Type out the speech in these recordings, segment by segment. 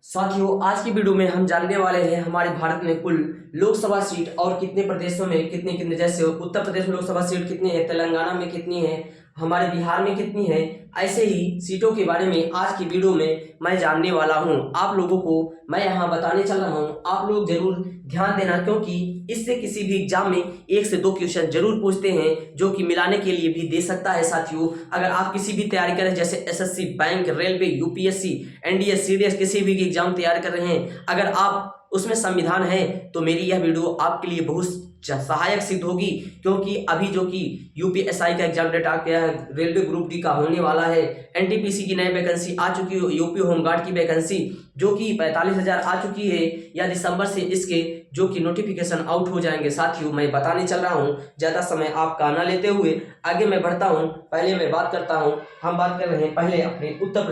साथियों, आज की वीडियो में हम जानने वाले हैं हमारे भारत में कुल लोकसभा सीट और कितने प्रदेशों में कितने कितने, जैसे उत्तर प्रदेश में लोकसभा सीट कितनी है, तेलंगाना में कितनी है, हमारे बिहार में कितनी है। ऐसे ही सीटों के बारे में आज की वीडियो में मैं जानने वाला हूं। आप लोगों को मैं यहां बताने चल रहा हूं, आप लोग जरूर ध्यान देना, क्योंकि इससे किसी भी एग्जाम में 1 से 2 क्वेश्चन जरूर पूछते हैं, जो कि मिलाने के लिए भी दे सकता है। साथियों, अगर आप किसी भी तैयारी कर रहे हैं, जैसे SSC, bank, railway, UPSC, NDA, CDS, किसी भी एग्जाम तैयार कर रहे हैं, अगर आप उसमें संविधान है तो मेरी यह वीडियो आपके लिए बहुत सहायक सिद्ध होगी। क्योंकि अभी जो कि यूपीएसआई का एग्जाम डेट आ गया है, रेलवे ग्रुप डी का होने वाला है, एनटीपीसी की नई वैकेंसी आ चुकी है, यूपी होमगार्ड की वैकेंसी जो कि 45,000 आ चुकी है, या दिसंबर से इसके जो कि नोटिफिकेशन आउट हो जाएंगे। साथियों, मैं बताने चल रहा हूं, ज्यादा समय आपका न लेते हुए आगे मैं बढ़ता हूं। पहले मैं बात करता हूं, हम बात कर रहे हैं पहले अपने उत्तर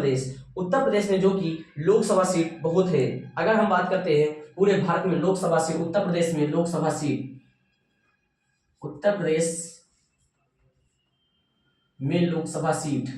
प्रदेश में जो कि लोकसभा सीट बहुत है। अगर हम बात करते हैं पूरे भारत में लोकसभा सीट, उत्तर प्रदेश में लोकसभा सीट, उत्तर प्रदेश में लोकसभा सीट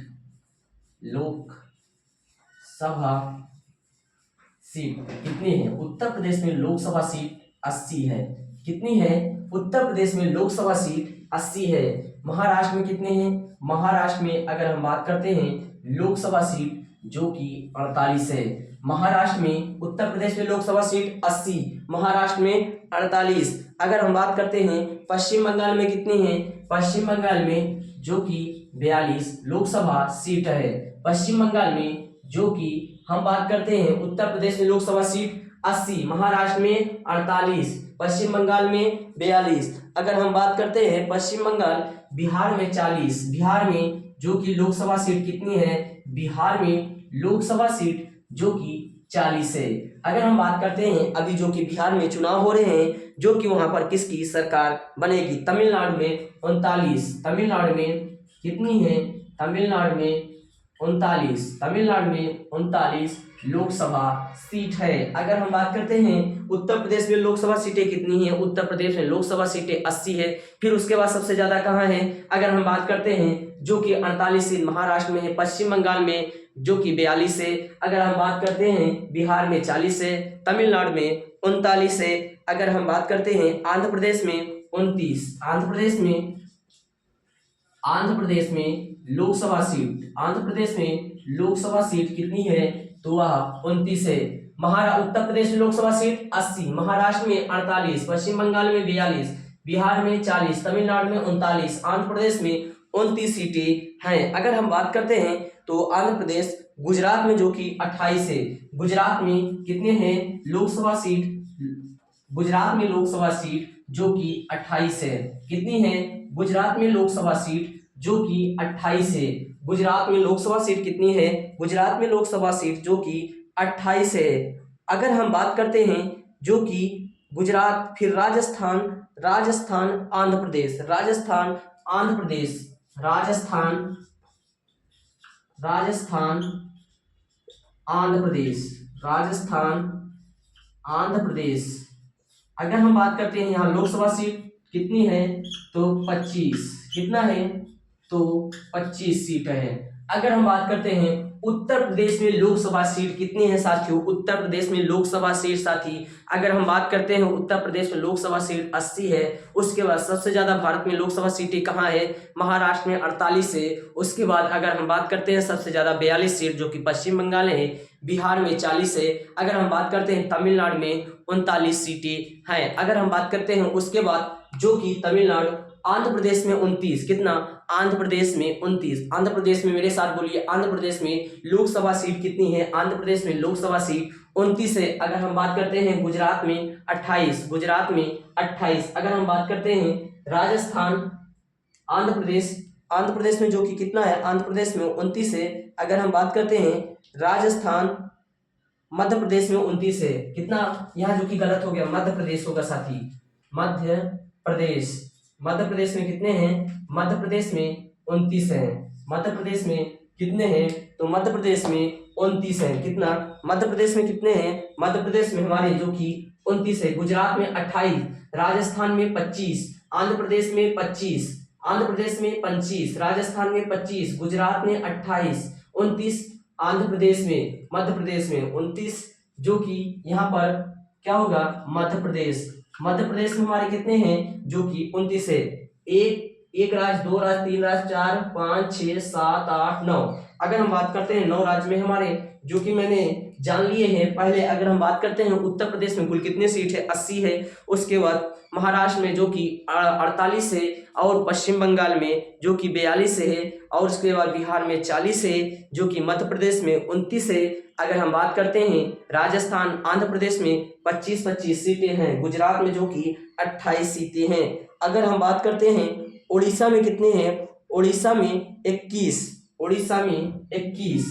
कितनी है? उत्तर प्रदेश में लोकसभा सीट 80 है। कितनी है? उत्तर प्रदेश में लोकसभा सीट 80 है। महाराष्ट्र में कितने हैं? महाराष्ट्र में अगर हम बात करते हैं लोकसभा सीट जो कि 48 है। महाराष्ट्र में उत्तर प्रदेश में लोकसभा सीट 80, महाराष्ट्र में 48। अगर हम बात करते हैं पश्चिम बंगाल में कितनी है? पश्चिम बंगाल में जो कि 42 लोकसभा सीट है। पश्चिम बंगाल में जो कि हम बात करते हैं उत्तर प्रदेश में लोकसभा सीट 80, महाराष्ट्र में 48, पश्चिम बंगाल में 42। अगर हम बात करते हैं पश्चिम बंगाल, बिहार में 40, बिहार में जो कि लोकसभा सीट कितनी है? बिहार में लोकसभा सीट जो कि 40 है। अगर हम बात करते हैं अभी जो कि बिहार में चुनाव हो रहे हैं, जो कि वहां पर किसकी सरकार बनेगी? तमिलनाडु में 39, तमिलनाडु में कितनी है? तमिलनाडु में 39, तमिलनाडु में 39 लोकसभा सीट है। अगर हम बात करते हैं उत्तर प्रदेश में लोकसभा सीटें कितनी है? उत्तर प्रदेश में लोकसभा सीटें 80 है। फिर उसके बाद सबसे ज्यादा कहाँ है? अगर हम बात करते हैं जो कि 48 सीट महाराष्ट्र में है, पश्चिम बंगाल में जो कि 42 है। अगर हम बात करते हैं बिहार में 40 है, तमिलनाडु में 39 है। अगर हम बात करते हैं आंध्र प्रदेश में 29, आंध्र प्रदेश में लोकसभा सीट कितनी है? तो वह 29 है। उत्तर प्रदेश में लोकसभा सीट 80, महाराष्ट्र में 48, पश्चिम बंगाल में 42, बिहार में 40, तमिलनाडु में 39, आंध्र प्रदेश में 29 सीटें हैं। अगर हम बात करते हैं तो आंध्र प्रदेश, गुजरात में जो कि 28 है। गुजरात में कितने हैं लोकसभा सीट? गुजरात में लोकसभा सीट जो कि 28 है। कितनी है? गुजरात में लोकसभा सीट जो कि 28 है। गुजरात में लोकसभा सीट कितनी है? गुजरात में लोकसभा सीट जो कि 28 है। अगर हम बात करते हैं जो कि गुजरात, फिर राजस्थान, आंध्र प्रदेश, राजस्थान, आंध्र प्रदेश। अगर हम बात करते हैं यहाँ लोकसभा सीट कितनी है? तो 25। कितना है? तो 25 सीट है। अगर हम बात करते हैं उत्तर प्रदेश में लोकसभा सीट कितनी है? साथियों, उत्तर प्रदेश में लोकसभा सीट, साथी अगर हम बात करते हैं उत्तर प्रदेश में लोकसभा सीट 80 है। उसके बाद सबसे ज्यादा भारत में लोकसभा सीटें कहाँ है? महाराष्ट्र में 48 है। उसके बाद अगर हम बात करते हैं सबसे ज्यादा 42 सीट जो कि पश्चिम बंगाल है, बिहार में 40 है। अगर हम बात करते हैं तमिलनाडु में 39 सीटें हैं। अगर हम बात करते हैं उसके बाद जो कि तमिलनाडु, आंध्र प्रदेश में 29, कितना? आंध्र प्रदेश में 29, आंध्र प्रदेश में मेरे साथ बोलिए, आंध्र प्रदेश में लोकसभा सीट कितनी है? आंध्र प्रदेश में लोकसभा सीट 29 है। अगर हम बात करते हैं गुजरात में 28, अगर हम बात करते हैं राजस्थान, आंध्र प्रदेश में जो कि कितना है? आंध्र प्रदेश में 29 है। अगर हम बात करते हैं राजस्थान, मध्य प्रदेश में 29 है। कितना? यहाँ जो कि गलत हो गया, मध्य प्रदेश होगा साथी, मध्य प्रदेश में कितने हैं? मध्य प्रदेश में 29 है। मध्य प्रदेश में कितने हैं? तो मध्य प्रदेश में 29 है। कितना? मध्य प्रदेश में कितने हैं? मध्य प्रदेश में हमारे जो कि 29 है। गुजरात में 28, राजस्थान में 25, आंध्र प्रदेश में 25, राजस्थान में 25, गुजरात में 28, 29 आंध्र प्रदेश में, मध्य प्रदेश में 29, जो कि यहाँ पर क्या होगा, मध्य प्रदेश। मध्य प्रदेश में हमारे कितने हैं, जो कि 29 है। एक राज्य, 2 राज्य, 3 राज्य, 4, 5, 6, 7, 8, 9। अगर हम बात करते हैं 9 राज्य में हमारे, जो कि मैंने जान लिए हैं पहले। अगर हम बात करते हैं उत्तर प्रदेश में कुल कितने सीट है, 80 है। उसके बाद महाराष्ट्र में जो कि 48 है, और पश्चिम बंगाल में जो कि 42 है, और उसके बाद बिहार में 40 है, जो कि मध्य प्रदेश में 29 है। अगर हम बात करते हैं राजस्थान, आंध्र प्रदेश में 25-25 सीटें हैं। गुजरात में जो कि 28 सीटें हैं। अगर हम बात करते हैं उड़ीसा में कितने हैं, उड़ीसा में 21। उड़ीसा में 21।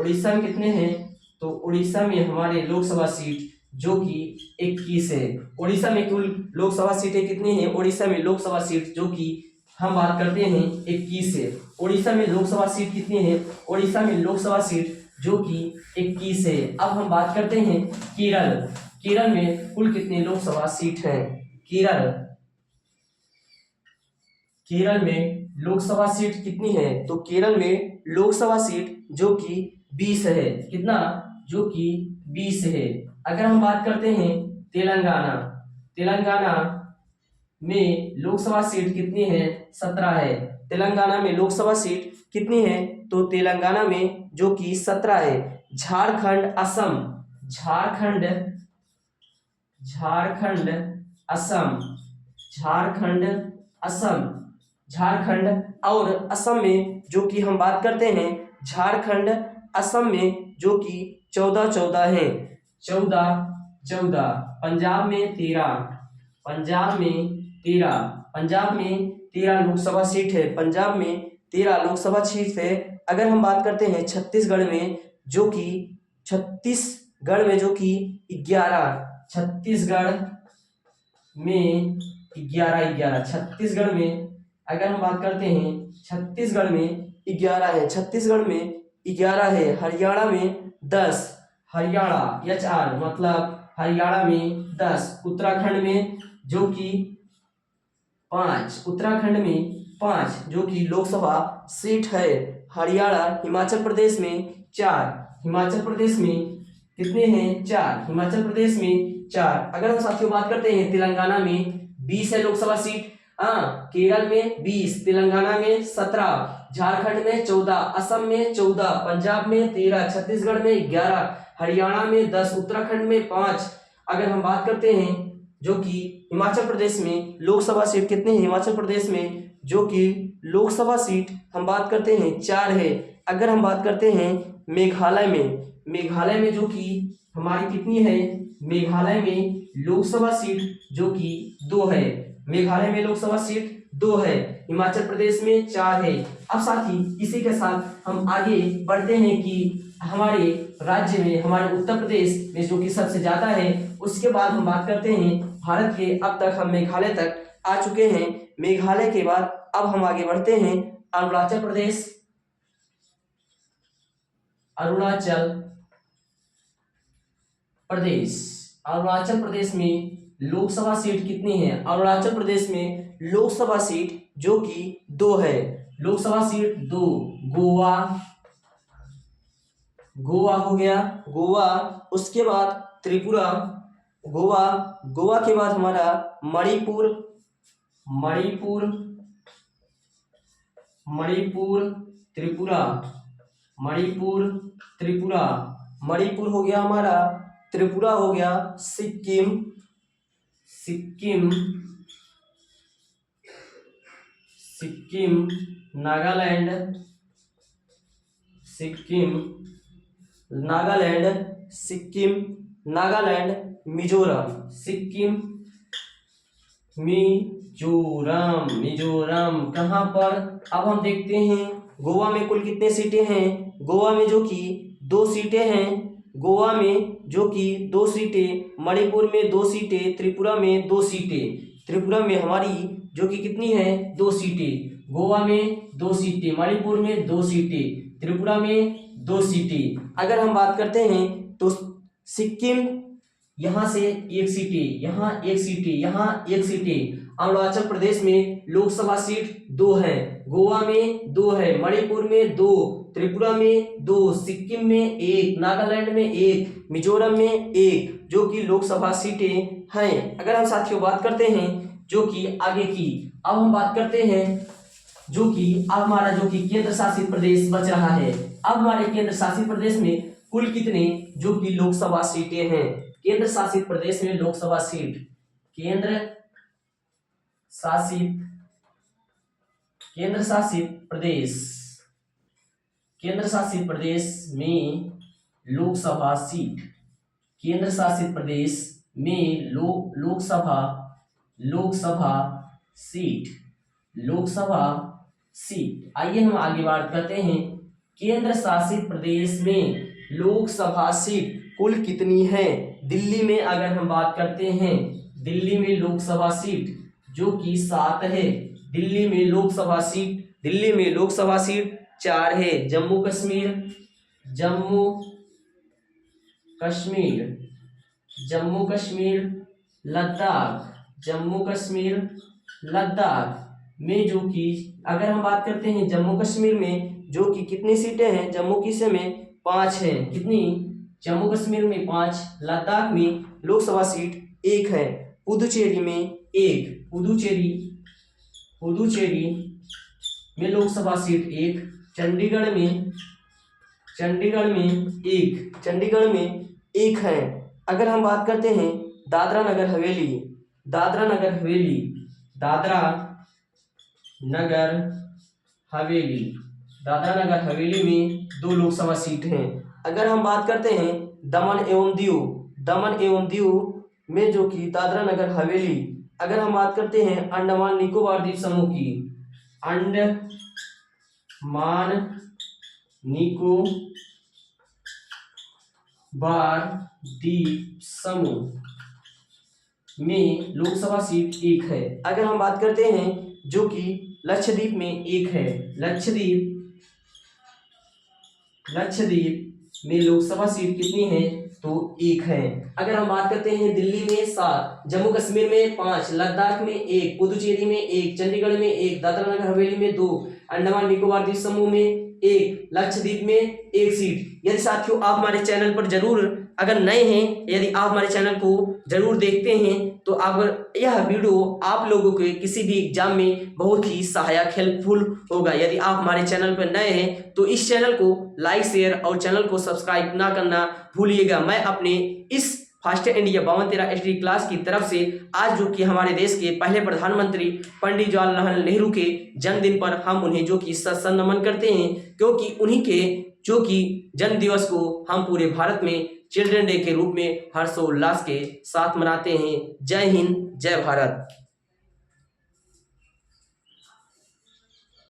उड़ीसा में कितने हैं, तो उड़ीसा में हमारे लोकसभा सीट जो कि 21 है। उड़ीसा में कुल लोकसभा सीटें कितनी हैं, उड़ीसा में लोकसभा सीट जो कि हम बात करते हैं 21 है। उड़ीसा में लोकसभा सीट कितनी है, उड़ीसा में लोकसभा सीट जो कि 21 है। अब हम बात करते हैं केरल। केरल में कुल कितनी लोकसभा सीट हैं, केरल में लोकसभा सीट कितनी है, तो केरल में लोकसभा सीट जो कि 20 है। कितना, जो कि 20 है। अगर हम बात करते हैं तेलंगाना, तेलंगाना में लोकसभा सीट कितनी है, 17 है। तेलंगाना में लोकसभा सीट कितनी है, तो तेलंगाना में जो कि 17 है। झारखंड, असम, झारखंड, झारखंड, असम, झारखंड, असम, झारखंड और असम में जो कि हम बात करते हैं झारखंड, असम में जो कि 14 है। 14। पंजाब में 13, पंजाब में 13, पंजाब में 13 लोकसभा सीट है। पंजाब में 13 लोकसभा सीट है। अगर हम बात करते हैं छत्तीसगढ़ में, जो कि 11, छत्तीसगढ़ में 11। छत्तीसगढ़ में अगर हम बात करते हैं छत्तीसगढ़ में 11 है। छत्तीसगढ़ में 11 है। हरियाणा में 10, हरियाणा HR मतलब हरियाणा में 10। उत्तराखंड में जो कि 5, उत्तराखंड में 5 जो कि लोकसभा सीट है। हरियाणा, हिमाचल प्रदेश में 4, हिमाचल प्रदेश में कितने हैं, 4, हिमाचल प्रदेश में 4। अगर हम साथियों बात करते हैं तेलंगाना में 20 है लोकसभा सीट, केरल में 20, तेलंगाना में 17, झारखंड में 14, असम में 14, पंजाब में 13, छत्तीसगढ़ में 11, हरियाणा में 10, उत्तराखंड में 5। अगर हम बात करते हैं जो कि हिमाचल प्रदेश में लोकसभा सीट कितने हैं, हिमाचल प्रदेश में जो कि लोकसभा सीट हम बात करते हैं 4 है। अगर हम बात करते हैं मेघालय में, मेघालय में जो कि हमारी कितनी है, मेघालय में लोकसभा सीट जो कि 2 है। मेघालय में लोकसभा सीट 2 है। हिमाचल प्रदेश में 4 है। अब साथी इसी के साथ हम आगे बढ़ते हैं कि हमारे राज्य में, हमारे उत्तर प्रदेश में जो कि सबसे ज्यादा है। उसके बाद हम बात करते हैं भारत के, अब तक हम मेघालय तक आ चुके हैं। मेघालय के बाद अब हम आगे बढ़ते हैं अरुणाचल प्रदेश। अरुणाचल प्रदेश, अरुणाचल प्रदेश में लोकसभा सीट कितनी है, अरुणाचल प्रदेश में लोकसभा सीट जो कि 2 है। लोकसभा सीट 2। गोवा, गोवा हो गया, गोवा। उसके बाद त्रिपुरा, गोवा, गोवा के बाद हमारा मणिपुर, मणिपुर, मणिपुर, त्रिपुरा, मणिपुर, त्रिपुरा, मणिपुर हो गया हमारा, त्रिपुरा हो गया, सिक्किम, सिक्किम, सिक्किम, नागालैंड, सिक्किम, नागालैंड, सिक्किम, नागालैंड, मिजोरम, सिक्किम, मिजोरम, मिजोरम कहाँ पर, अब हम देखते हैं गोवा में कुल कितने सीटें हैं। गोवा में जो कि 2 सीटें हैं। गोवा में जो कि 2 सीटें, मणिपुर में 2 सीटें, त्रिपुरा में 2 सीटें। त्रिपुरा में हमारी जो कि कितनी है, 2 सीटें। गोवा में 2 सीटें, मणिपुर में 2 सीटें, त्रिपुरा में 2 सीटें। अगर हम बात करते हैं तो सिक्किम यहाँ से 1 सीटें, यहाँ 1 सीटें, यहाँ 1 सीटें, अरुणाचल प्रदेश में लोकसभा सीट 2 है, गोवा में 2 है, मणिपुर में 2, त्रिपुरा में 2, सिक्किम में 1, नागालैंड में 1, मिजोरम में 1 जो कि लोकसभा सीटें हैं। अगर हम साथियों बात करते हैं जो कि आगे की, अब हम बात करते हैं जो कि अब हमारा जो कि केंद्र शासित प्रदेश बच रहा है। अब हमारे केंद्र शासित प्रदेश में कुल कितने जो कि लोकसभा सीटें हैं। केंद्र शासित प्रदेश में लोकसभा सीट, केंद्र शासित प्रदेश, केंद्र शासित प्रदेश में लोकसभा सीट, केंद्र शासित प्रदेश में लोकसभा सीट। आइए हम आगे बात करते हैं केंद्र शासित प्रदेश में लोकसभा सीट कुल कितनी है। दिल्ली में अगर हम बात करते हैं, दिल्ली में लोकसभा सीट जो कि 7 है। दिल्ली में लोकसभा सीट 4 है। जम्मू लद्दाख में जो कि अगर हम बात करते हैं जम्मू कश्मीर में जो कि कितनी सीटें हैं, जम्मू कश्मीर में 5 है। कितनी? जम्मू कश्मीर में 5, लद्दाख में लोकसभा सीट 1 है, पुदुचेरी में 1, पुदुचेरी में लोकसभा सीट 1, चंडीगढ़ में 1 है। अगर हम बात करते हैं दादरा नगर हवेली में 2 लोकसभा सीट हैं। अगर हम बात करते हैं दमन एवं दीव में जो कि दादरा नगर हवेली, अगर हम बात करते हैं अंडमान निकोबार द्वीप समूह की, अंडमान निकोबार द्वीप समूह में लोकसभा सीट 1 है। अगर हम बात करते हैं जो कि लक्षद्वीप में 1 है, लक्षद्वीप में लोकसभा सीट कितनी है तो 1 है। अगर हम बात करते हैं दिल्ली में 7, जम्मू कश्मीर में 5, लद्दाख में 1, पुदुचेरी में 1, चंडीगढ़ में 1, दादरा नगर हवेली में 2, अंडमान निकोबार द्वीप समूह में 1, लक्षद्वीप में 1 सीट। यदि साथियों आप हमारे चैनल पर जरूर अगर नए हैं, यदि आप हमारे चैनल को जरूर देखते हैं तो अगर यह वीडियो आप लोगों के किसी भी एग्जाम में बहुत ही सहायक हेल्पफुल होगा। यदि आप हमारे चैनल पर नए हैं तो इस चैनल को लाइक शेयर और चैनल को सब्सक्राइब ना करना भूलिएगा। मैं अपने इस फास्ट इंडिया 5213 HD क्लास की तरफ से आज जो कि हमारे देश के पहले प्रधानमंत्री पंडित जवाहरलाल नेहरू के जन्मदिन पर हम उन्हें जो कि नमन करते हैं, क्योंकि उन्हीं के जो कि जन्म दिवस को हम पूरे भारत में चिल्ड्रन डे के रूप में हर्षोल्लास के साथ मनाते हैं। जय हिंद, जय भारत।